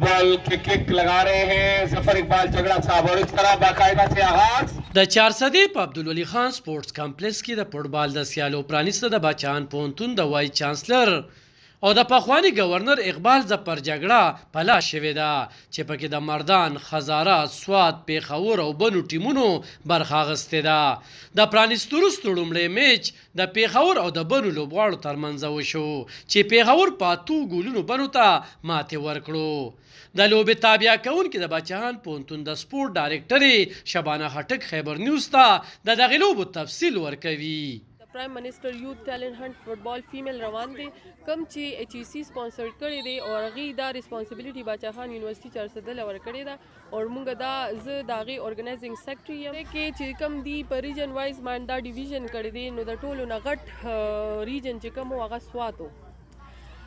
बॉल के किक लगा रहे हैं जफर इकबाल झगड़ा साहब और इस तरह बाकायदा से आगाज د چارسدې په عبدالولي خان سپورټس کمپلیکس کې د فوټبال د سیالو پرانیسته د بچان پونتون د وایس چانسلر او د پخوانی گورنر اقبال ظفر جګړه پلا شوې ده چې پکې د مردان خزاره سوات پیښور او بنو ټیمونو برخه اخیستې ده د پرانیستو وروسته لومړی میچ د پیښور او د بنو لوبغاړو ترمنځ وشو چې پیښور په 8 ګولونو بنو ته ماتې ورکړو د لوبې تابع کوونکي د بچان پونتون د سپورټ ډایرکټري شبانه خټک خیبر نیوز ته د دغې لوبو تفصیل ورکوي. پرایم منسٹر یوتھ ټیلنٹ هنټ فوټبال فیمیل روان دی کم چې ایچ ای سی سپانسر کړی دی او هغې دا ریسپانسبلیټي باچا خان یونیورسټي چارسده له ورکړې ده او موږ دا زه د هغې ارګنایزنګ سیکرټري یم کې چې کم دی په ریجن وایز باندې دا ډیویژن کړی دی نو د ټولو نه غټ ریجن چې کوم و هغه سوات و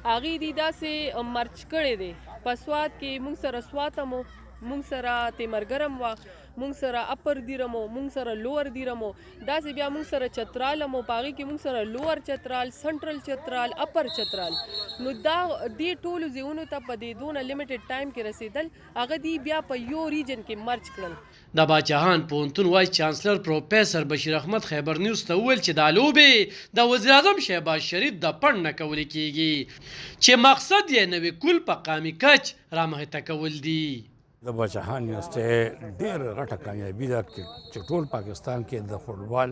هغې دی داسې مرچ کړی دی په سوات کې موږ سره سوات هم موږ سره تیمرګرم وه موږ سره اپر دیرم و موږ سره لوور دیرم و داسې بیا موږ سره چترال هم و په هغې کې موږ سره لوور چترال سنټرل چترال اپر چترال نو دا دې ټولو ځایونو ته په دې دونه لیمیټډ ټایم کې رسېدل هغه دی بیا په یو ریجن کې مرچ کړل د باچاهان پونتون وایس چانسلر پروفیسر بشیر احمد خیبر نیوز ته وویل چې دا لوبې د وزیر اعظم شهباز شریف د پڼ نه کول کیږي چې مقصد یې نوې کول په قامي کچ رامخته کول دي. د باچاهان یونیورسټۍ ډېره غټه کامیابي ده چې ټول پاکستان کې د فوټبال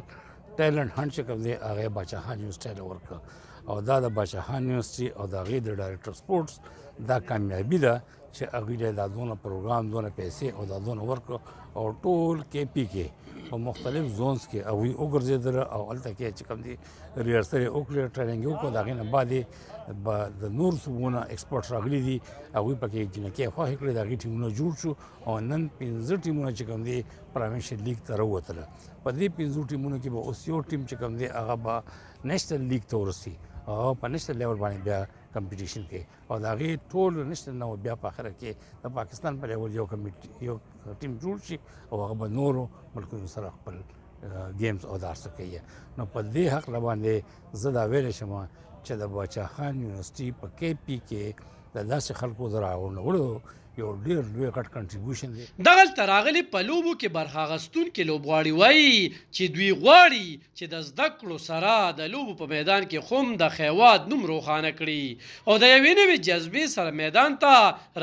ټیلنټ هنټ چې کوم دی هغه باچاهان یونیورسټۍ له ورکړه او دا د باچاهان یونیورسټي او د هغې د ډایرکټر سپورټس دا کامیابي ده چې هغوی له دا دونه پروګرام دونه پیسې او دا دونه ورکړه او ټول کې پی کې په مختلف زونز کې هغوی وګرځېدله او هلته کې چې کوم دی ریهرسل یې وکړې ټریننګ یې وکړه د هغې نه بعد یې د نور صوبونه ایکسپرټ راغلي دي هغوی پکې جنکۍ خوښې کړې د هغې ټیمونه جوړ شو او نن 15 ټیمونه چې کوم دی پروینشل لیګ ته راووتله په دې 15 ټیمونو کې به اوس یو ټیم چې کوم دی هغه به نیشنل لیګ ته ورسي او په نیشنل لیول باندې بیا کمپټیشن کوي او د هغې ټول نیشنل نه بیا په اخره کې د پاکستان په لیول یو ټیم جوړ شي او هغه به نورو ملکونو سره خپل گیمز او دار څه کوي. نو په دې حق باندې زه دا ویلی شم چې د باچاخان یونیورسټي په کې پی کې د داسې خلکو د راغونډولو یو ډېر لوی غټ کنټریبیوشن دی. دغلته راغلي په لوبو کې برخه اخیستونکي لوبغاړي وایي چې دوی غواړي چې د زده کړو سره د لوبو په میدان کې خو هم د خیوات نوم روښانه کړي او د یوې نوې جذبې سره میدان ته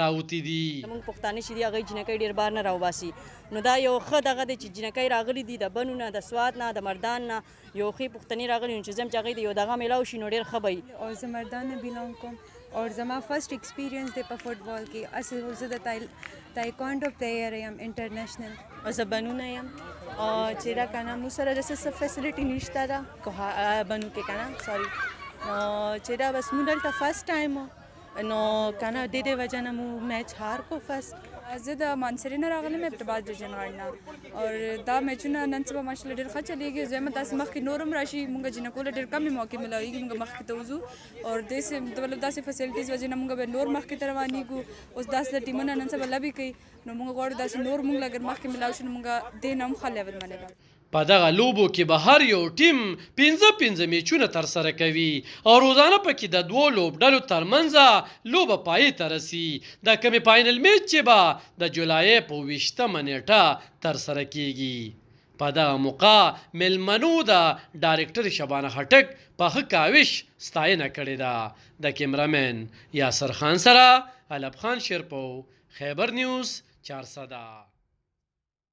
راوتي دي. زموږ پښتانه چې دي هغوی جنکۍ ډېر بار نه راوباسي نو دا یو ښه دغه دی چې جنکۍ راغلي دي د بنو نه د سوات نه د مردان نه یو ښې پښتنې راغلي نو چې زم چې هغوی د یو دغه میلاو شي نو ډېر ښه به وي. اور زه مردان نه بیلانګ کوم اور زما فرست ایکسپیرینس دی په فوټبال کې اصل زه د تایکوانډو پلیئر یم انټرنیشنل زه بنو نه یم چې دا که نه موږ سره داسې څه فیسلیټي نشته ده بنو کې که نه سوري چې دا بس موږ دلته فرست ټایم نو که نه د دې وجه نه مو میچ هار کو فرست. زه د مانسري نه راغلم ابتباد ډیویژن غاړ نه اور دا میچونه نن سبا ماشاءالله ډېر ښه چلیږي زه یم داسې مخکې نور هم راشي موږ جنکو له ډېر کمې موقع میلاویږي موږ مخکې ته وځو اور داسې مطلب داسې فیسلټیز وجې نه موږ به نور مخکې ته روانېږو اوس داسې ټیمونه نن سبا لبې کوي نو موږ غواړو داسې نور موږ لګر مخکې میلاو شو نو موږ دې نه هم ښه لیول باندې په دغه لوبو کې به هر یو ټیم 15 میچونه ترسره کوي او روزانه پکې د دوو لوبډلو ترمنځ لوبه پای ته رسي. د کمې فاینل میچ چې به د جولای په 20مه نیټه ترسره کیږي. په دغه موقع میلمنو د ډایرکټر شبانه خټک په ښه کاوش ستاینه کړې ده. د کیمرامین یاسر خان سره علب خان شیرپو خیبر نیوز چارسده.